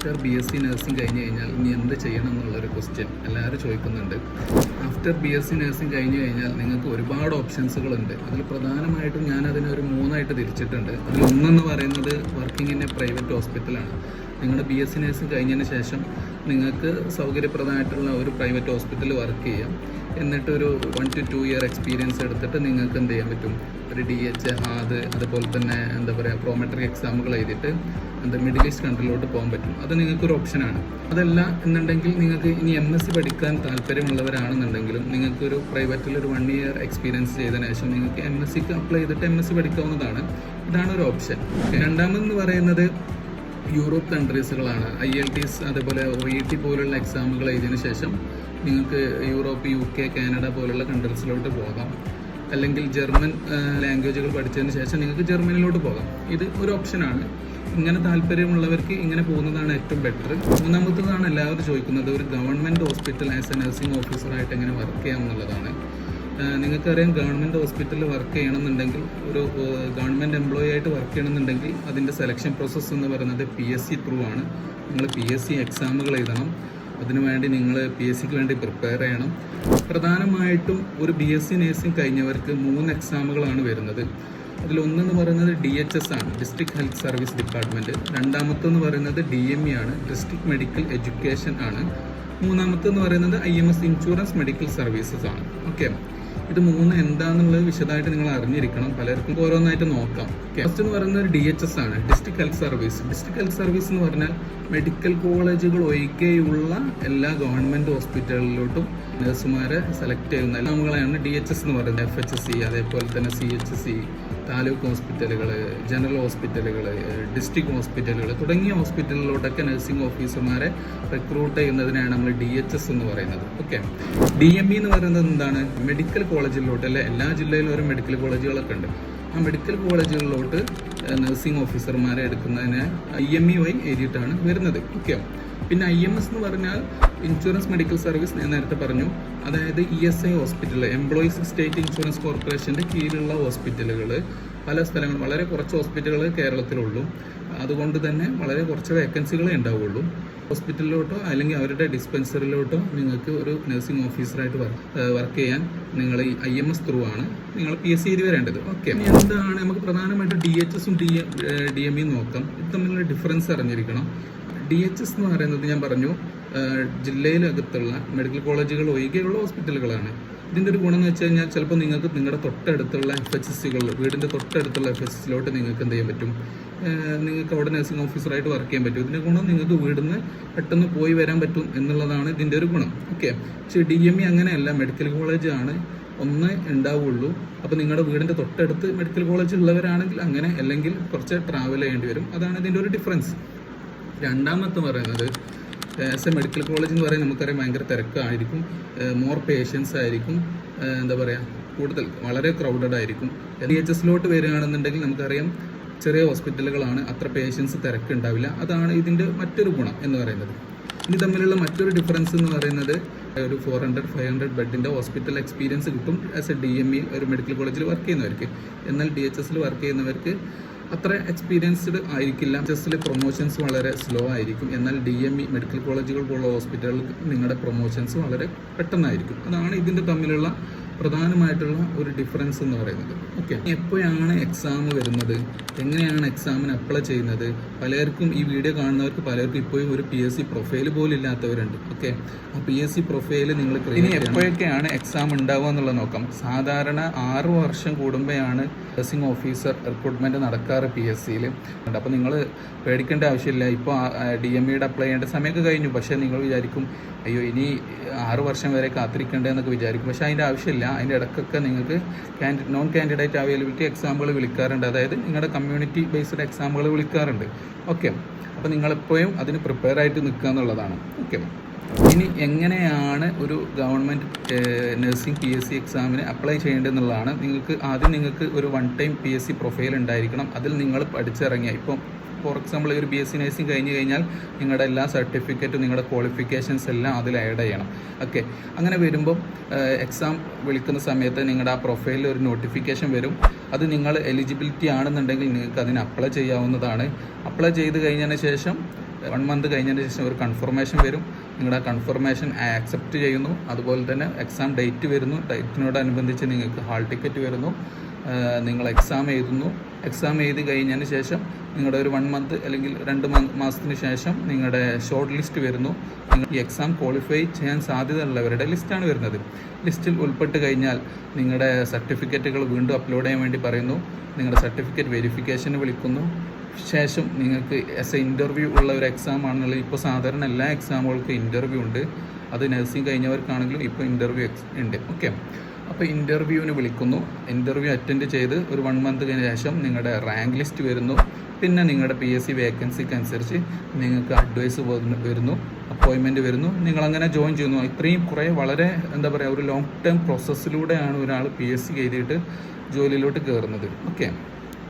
After BSc nursing കഴിഞ്ഞ് കഴിഞ്ഞാൽ ഇനി എന്ത് ചെയ്യണം എന്നുള്ളൊരു ക്വസ്റ്റ്യൻ എല്ലാവരും ചോദിക്കുന്നുണ്ട്. ആഫ്റ്റർ BSc നഴ്സിംഗ് കഴിഞ്ഞ് കഴിഞ്ഞാൽ നിങ്ങൾക്ക് ഒരുപാട് ഓപ്ഷൻസുകളുണ്ട്. അതിൽ പ്രധാനമായിട്ടും ഞാൻ അതിനെ ഒരു 3ആയിട്ട് തിരിച്ചിട്ടുണ്ട്. അതിലൊന്നെന്ന് പറയുന്നത് വർക്കിംഗ് ഇൻ എ പ്രൈവറ്റ് ഹോസ്പിറ്റലാണ്. നിങ്ങളുടെ BSc നഴ്സിംഗ് കഴിഞ്ഞതിന് ശേഷം നിങ്ങൾക്ക് സൗകര്യപ്രദമായിട്ടുള്ള ഒരു പ്രൈവറ്റ് ഹോസ്പിറ്റലിൽ വർക്ക് ചെയ്യാം. എന്നിട്ടൊരു 1 to 2 ഇയർ എക്സ്പീരിയൻസ് എടുത്തിട്ട് നിങ്ങൾക്ക് എന്ത് ചെയ്യാൻ പറ്റും, ഒരു DH, HAD, അതുപോലെ തന്നെ എന്താ പറയുക പ്രോമെട്രിക് എക്സാമുകൾ എഴുതിയിട്ട് മിഡിൽ ഈസ്റ്റ് കൺട്രിയിലോട്ട് പോകാൻ പറ്റും. അത് നിങ്ങൾക്കൊരു ഓപ്ഷനാണ്. അതല്ല എന്നുണ്ടെങ്കിൽ നിങ്ങൾക്ക് ഇനി MSc പഠിക്കാൻ താല്പര്യമുള്ളവരാണെന്നുണ്ടെങ്കിലും നിങ്ങൾക്കൊരു പ്രൈവറ്റിൽ ഒരു 1 ഇയർ എക്സ്പീരിയൻസ് ചെയ്തതിനു ശേഷം നിങ്ങൾക്ക് MScക്ക് അപ്ലൈ ചെയ്തിട്ട് MSc പഠിക്കാവുന്നതാണ്. ഇതാണ് ഒരു ഓപ്ഷൻ. രണ്ടാമതെന്ന് പറയുന്നത് യൂറോപ്പ് കൺട്രീസുകളാണ്. IELTS അതേപോലെ OET പോലുള്ള എക്സാമുകൾ എഴുതിയതിനു ശേഷം നിങ്ങൾക്ക് യൂറോപ്പ്, UK, കാനഡ പോലുള്ള കൺട്രീസിലോട്ട് പോകാം. അല്ലെങ്കിൽ ജർമ്മൻ ലാംഗ്വേജുകൾ പഠിച്ചതിന് ശേഷം നിങ്ങൾക്ക് ജർമ്മനിലോട്ട് പോകാം. ഇത് ഒരു ഓപ്ഷനാണ്. ഇങ്ങനെ താല്പര്യമുള്ളവർക്ക് ഇങ്ങനെ പോകുന്നതാണ് ഏറ്റവും ബെറ്റർ. മൂന്നാമത്തതാണ് എല്ലാവരും ചോദിക്കുന്നത്, ഒരു government hospital as a nursing ഓഫീസറായിട്ട് എങ്ങനെ വർക്ക് ചെയ്യാം എന്നുള്ളതാണ്. നിങ്ങൾക്കറിയാം, ഗവൺമെൻറ് ഹോസ്പിറ്റലിൽ വർക്ക് ചെയ്യണമെന്നുണ്ടെങ്കിൽ, ഒരു ഗവൺമെൻറ് എംപ്ലോയി ആയിട്ട് വർക്ക് ചെയ്യണമെന്നുണ്ടെങ്കിൽ അതിൻ്റെ സെലക്ഷൻ പ്രോസസ്സ് എന്ന് പറയുന്നത് PSc ത്രൂ ആണ്. നിങ്ങൾ PSc എക്സാമുകൾ എഴുതണം. അതിനുവേണ്ടി നിങ്ങൾ PScക്ക് വേണ്ടി പ്രിപ്പയർ ചെയ്യണം. പ്രധാനമായിട്ടും ഒരു BSc നഴ്സിംഗ് കഴിഞ്ഞവർക്ക് 3 എക്സാമുകളാണ് വരുന്നത്. അതിലൊന്നെന്ന് പറയുന്നത് DHS ആണ്, ഡിസ്ട്രിക്ട് ഹെൽത്ത് സർവീസ് ഡിപ്പാർട്ട്മെൻറ്റ്. രണ്ടാമത്തെന്ന് പറയുന്നത് DME ആണ്, ഡിസ്ട്രിക്ട് മെഡിക്കൽ എഡ്യൂക്കേഷൻ ആണ്. മൂന്നാമത്തെന്ന് പറയുന്നത് IMS, ഇൻഷുറൻസ് മെഡിക്കൽ സർവീസസ് ആണ്. ഓക്കെ, ഇത് 3 എന്താണെന്നുള്ളത് വിശദമായിട്ട് നിങ്ങൾ അറിഞ്ഞിരിക്കണം. പലർക്കും ഓരോന്നായിട്ട് നോക്കാം. ഫസ്റ്റ് എന്ന് പറയുന്നത് DHS ആണ്, district health service. District health service എന്ന് പറഞ്ഞാൽ മെഡിക്കൽ കോളേജുകൾ ഒഴികെയുള്ള എല്ലാ ഗവൺമെൻറ് ഹോസ്പിറ്റലുകളിലോട്ടും നഴ്സുമാരെ സെലക്ട് ചെയ്യുന്ന എല്ലാമുകളെയാണ് DHS എന്ന് പറയുന്നത്. FHC, അതേപോലെ തന്നെ CHC, താലൂക്ക് ഹോസ്പിറ്റലുകൾ, ജനറൽ ഹോസ്പിറ്റലുകൾ, ഡിസ്ട്രിക്ട് ഹോസ്പിറ്റലുകൾ തുടങ്ങിയ ഹോസ്പിറ്റലിലോട്ടൊക്കെ നഴ്സിംഗ് ഓഫീസർമാരെ റിക്രൂട്ട് ചെയ്യുന്നതിനാണ് നമ്മൾ DHS എന്ന് പറയുന്നത്. ഓക്കെ, DME എന്ന് പറയുന്നത് എന്താണ്, മെഡിക്കൽ കോളേജിലോട്ട്, അല്ലെ എല്ലാ ജില്ലയിലും ഓരോ മെഡിക്കൽ കോളേജുകളൊക്കെ ഉണ്ട്. ആ മെഡിക്കൽ കോളേജുകളിലോട്ട് നഴ്സിംഗ് ഓഫീസർമാരെ എടുക്കുന്നതിന് IME വഴി എഴുതിയിട്ടാണ് വരുന്നത്. ഓക്കെ, പിന്നെ IMS എന്ന് പറഞ്ഞാൽ ഇൻഷുറൻസ് മെഡിക്കൽ സർവീസ്. ഞാൻ നേരത്തെ പറഞ്ഞു, അതായത് ESI hospital, employees state insurance കോർപ്പറേഷൻ്റെ കീഴിലുള്ള ഹോസ്പിറ്റലുകൾ. പല സ്ഥലങ്ങളും, വളരെ കുറച്ച് ഹോസ്പിറ്റലുകൾ കേരളത്തിലുള്ളൂ. അതുകൊണ്ട് തന്നെ വളരെ കുറച്ച് വേക്കൻസികളേ ഉണ്ടാവുള്ളൂ. ഹോസ്പിറ്റലിലോട്ടോ അല്ലെങ്കിൽ അവരുടെ ഡിസ്പെൻസറിലോട്ടോ നിങ്ങൾക്ക് ഒരു നഴ്സിംഗ് ഓഫീസറായിട്ട് വർക്ക് ചെയ്യാൻ നിങ്ങൾ ഈ IMS ത്രൂ ആണ് നിങ്ങൾ PSc എഴുതി വരേണ്ടത്. ഓക്കെ, എന്താണ് നമുക്ക് പ്രധാനമായിട്ട് DHSഉം DME നോക്കാം. ഇത് തമ്മിലുള്ള ഡിഫറൻസ് അറിഞ്ഞിരിക്കണം. DHS എന്ന് പറയുന്നത് ഞാൻ പറഞ്ഞു ജില്ലയിലകത്തുള്ള മെഡിക്കൽ കോളേജുകൾ ഒഴികെയുള്ള ഹോസ്പിറ്റലുകളാണ്. ഇതിൻ്റെ ഒരു ഗുണം എന്ന് വെച്ച് കഴിഞ്ഞാൽ ചിലപ്പോൾ നിങ്ങൾക്ക് നിങ്ങളുടെ തൊട്ടടുത്തുള്ള FHCകൾ, വീടിൻ്റെ തൊട്ടടുത്തുള്ള FHCയിലോട്ട് നിങ്ങൾക്ക് എന്ത് ചെയ്യാൻ പറ്റും, നിങ്ങൾക്ക് അവിടെ നഴ്സിംഗ് ഓഫീസറായിട്ട് വർക്ക് ചെയ്യാൻ പറ്റും. ഇതിൻ്റെ ഗുണം നിങ്ങൾക്ക് വീടിന് പെട്ടെന്ന് പോയി വരാൻ പറ്റും എന്നുള്ളതാണ് ഇതിൻ്റെ ഒരു ഗുണം. ഓക്കെ, പക്ഷേ DME അങ്ങനെയല്ല, മെഡിക്കൽ കോളേജ് ആണ് ഒന്ന് ഉണ്ടാവുള്ളൂ. അപ്പോൾ നിങ്ങളുടെ വീടിൻ്റെ തൊട്ടടുത്ത് മെഡിക്കൽ കോളേജ് ഉള്ളവരാണെങ്കിൽ അങ്ങനെ, അല്ലെങ്കിൽ കുറച്ച് ട്രാവൽ ചെയ്യേണ്ടി വരും. അതാണ് ഇതിൻ്റെ ഒരു ഡിഫറൻസ്. രണ്ടാമത്തെ പറയുന്നത്, ആസ് എ മെഡിക്കൽ കോളേജ് എന്ന് പറയുന്നത് നമുക്കറിയാം ഭയങ്കര തിരക്കായിരിക്കും, മോർ പേഷ്യൻസ് ആയിരിക്കും, എന്താ പറയുക കൂടുതൽ വളരെ ക്രൗഡഡ് ആയിരിക്കും. DHSലോട്ട് വരികയാണെന്നുണ്ടെങ്കിൽ നമുക്കറിയാം ചെറിയ ഹോസ്പിറ്റലുകളാണ്, അത്ര പേഷ്യൻസ് തിരക്കുണ്ടാവില്ല. അതാണ് ഇതിൻ്റെ മറ്റൊരു ഗുണം എന്ന് പറയുന്നത്. ഇനി തമ്മിലുള്ള മറ്റൊരു ഡിഫറൻസ് എന്ന് പറയുന്നത്, ഒരു 400-500 ബെഡിൻ്റെ ഹോസ്പിറ്റൽ എക്സ്പീരിയൻസ് കിട്ടും ആസ് എ DME ഒരു മെഡിക്കൽ കോളേജിൽ വർക്ക് ചെയ്യുന്നവർക്ക്. എന്നാൽ DHSൽ വർക്ക് ചെയ്യുന്നവർക്ക് അത്ര എക്സ്പീരിയൻസ്ഡ് ആയിരിക്കില്ല. DHSൽ പ്രൊമോഷൻസ് വളരെ സ്ലോ ആയിരിക്കും. എന്നാൽ DME മെഡിക്കൽ കോളേജുകൾ പോലുള്ള ഹോസ്പിറ്റലുകൾക്ക് നിങ്ങളുടെ പ്രൊമോഷൻസ് വളരെ പെട്ടെന്നായിരിക്കും. അതാണ് ഇതിൻ്റെ തമ്മിലുള്ള പ്രധാനമായിട്ടുള്ള ഒരു ഡിഫറൻസ് എന്ന് പറയുന്നത്. ഓക്കെ, എപ്പോഴാണ് എക്സാം വരുന്നത്, എങ്ങനെയാണ് എക്സാമിന് അപ്ലൈ ചെയ്യുന്നത്? പലർക്കും, ഈ വീഡിയോ കാണുന്നവർക്ക് പലർക്കും ഇപ്പോഴും ഒരു PSc പ്രൊഫൈൽ പോലും ഇല്ലാത്തവരുണ്ട്. ഓക്കെ, ആ PSc പ്രൊഫൈൽ നിങ്ങൾ ഇനി എപ്പോഴൊക്കെയാണ് എക്സാം ഉണ്ടാവുക എന്നുള്ളത് നോക്കാം. സാധാരണ 6 വർഷം കൂടുമ്പോഴാണ് നഴ്സിംഗ് ഓഫീസർ റിക്രൂട്ട്മെൻറ്റ് നടക്കാറ് PScയിൽ. അപ്പോൾ നിങ്ങൾ പേടിക്കേണ്ട ആവശ്യമില്ല. ഇപ്പോൾ DMEയുടെ അപ്ലൈ ചെയ്യേണ്ട സമയമൊക്കെ കഴിഞ്ഞു. പക്ഷേ നിങ്ങൾ വിചാരിക്കും, അയ്യോ ഇനി 6 വർഷം വരെ കാത്തിരിക്കേണ്ടതെന്നൊക്കെ വിചാരിക്കും. പക്ഷേ അതിൻ്റെ ആവശ്യമില്ല. അതിൻ്റെ ഇടയ്ക്കൊക്കെ നിങ്ങൾക്ക് നോൺ കാൻഡിഡേറ്റ് അവൈലബിലിറ്റി എക്സാമുകൾ വിളിക്കാറുണ്ട്. അതായത് നിങ്ങളുടെ കമ്മ്യൂണിറ്റി ബേസ്ഡ് എക്സാമുകൾ വിളിക്കാറുണ്ട്. ഓക്കെ, അപ്പോൾ നിങ്ങളെപ്പോഴും അതിന് പ്രിപ്പയർ ആയിട്ട് നിൽക്കുക എന്നുള്ളതാണ്. ഓക്കെ, ഇനി എങ്ങനെയാണ് ഒരു ഗവൺമെൻറ് നഴ്സിംഗ് PSc എക്സാമിന് അപ്ലൈ ചെയ്യേണ്ടതെന്നുള്ളതാണ്. നിങ്ങൾക്ക് ഒരു 1 ടൈം PSc പ്രൊഫൈൽ ഉണ്ടായിരിക്കണം. അതിൽ നിങ്ങൾ പഠിച്ചിറങ്ങിയ, ഇപ്പം ഫോർ എക്സാമ്പിൾ ഒരു BSc നഴ്സിംഗ് കഴിഞ്ഞ് കഴിഞ്ഞാൽ നിങ്ങളുടെ എല്ലാ സർട്ടിഫിക്കറ്റും നിങ്ങളുടെ ക്വാളിഫിക്കേഷൻസ് എല്ലാം അതിൽ ആഡ് ചെയ്യണം. ഓക്കെ, അങ്ങനെ വരുമ്പം എക്സാം വിളിക്കുന്ന സമയത്ത് നിങ്ങളുടെ ആ പ്രൊഫൈലിൽ ഒരു നോട്ടിഫിക്കേഷൻ വരും. അത് നിങ്ങൾ എലിജിബിലിറ്റി ആണെന്നുണ്ടെങ്കിൽ നിങ്ങൾക്ക് അതിന് അപ്ലൈ ചെയ്യാവുന്നതാണ്. അപ്ലൈ ചെയ്ത് കഴിഞ്ഞതിന് ശേഷം 1 മന്ത് കഴിഞ്ഞതിന് ശേഷം ഒരു കൺഫർമേഷൻ വരും. നിങ്ങളുടെ കൺഫർമേഷൻ ആക്സെപ്റ്റ് ചെയ്യുന്നു. അതുപോലെ തന്നെ എക്സാം ഡേറ്റ് വരുന്നു. ഡേറ്റിനോടനുബന്ധിച്ച് നിങ്ങൾക്ക് ഹാൾ ടിക്കറ്റ് വരുന്നു. നിങ്ങൾ എക്സാം എഴുതുന്നു. എക്സാം എഴുതി കഴിഞ്ഞതിന് ശേഷം നിങ്ങളുടെ ഒരു 1 മന്ത് അല്ലെങ്കിൽ 2 മാസത്തിന് ശേഷം നിങ്ങളുടെ ഷോർട്ട് ലിസ്റ്റ് വരുന്നു. നിങ്ങൾ ഈ എക്സാം ക്വാളിഫൈ ചെയ്യാൻ സാധ്യതയുള്ളവരുടെ ലിസ്റ്റാണ് വരുന്നത്. ലിസ്റ്റിൽ ഉൾപ്പെട്ട് കഴിഞ്ഞാൽ നിങ്ങളുടെ സർട്ടിഫിക്കറ്റുകൾ വീണ്ടും അപ്ലോഡ് ചെയ്യാൻ വേണ്ടി പറയുന്നു. നിങ്ങളുടെ സർട്ടിഫിക്കറ്റ് വെരിഫിക്കേഷന് വിളിക്കുന്നു. ശേഷം നിങ്ങൾക്ക് ആസ് എ ഇൻ്റർവ്യൂ ഉള്ള ഒരു എക്സാം ആണെന്നുള്ളത്. ഇപ്പോൾ സാധാരണ എല്ലാ എക്സാമുകൾക്കും ഇൻ്റർവ്യൂ ഉണ്ട്. അത് നഴ്സിംഗ് കഴിഞ്ഞവർക്കാണെങ്കിലും ഇപ്പോൾ ഇൻ്റർവ്യൂ ഉണ്ട്. ഓക്കെ, അപ്പോൾ ഇൻ്റർവ്യൂവിന് വിളിക്കുന്നു. ഇൻ്റർവ്യൂ അറ്റൻഡ് ചെയ്ത് ഒരു 1 മന്ത് കഴിഞ്ഞ ശേഷം നിങ്ങളുടെ റാങ്ക് ലിസ്റ്റ് വരുന്നു. പിന്നെ നിങ്ങളുടെ PSC വേക്കൻസിക്ക് അനുസരിച്ച് നിങ്ങൾക്ക് അഡ്വൈസ് വരുന്നു, അപ്പോയിൻമെൻറ്റ് വരുന്നു. നിങ്ങളങ്ങനെ ജോയിൻ ചെയ്യുന്നു. ഇത്രയും കുറേ വളരെ ഒരു ലോങ് ടേം പ്രോസസ്സിലൂടെയാണ് ഒരാൾ PSC എഴുതിയിട്ട് ജോലിയിലോട്ട് കയറുന്നത്. ഓക്കെ.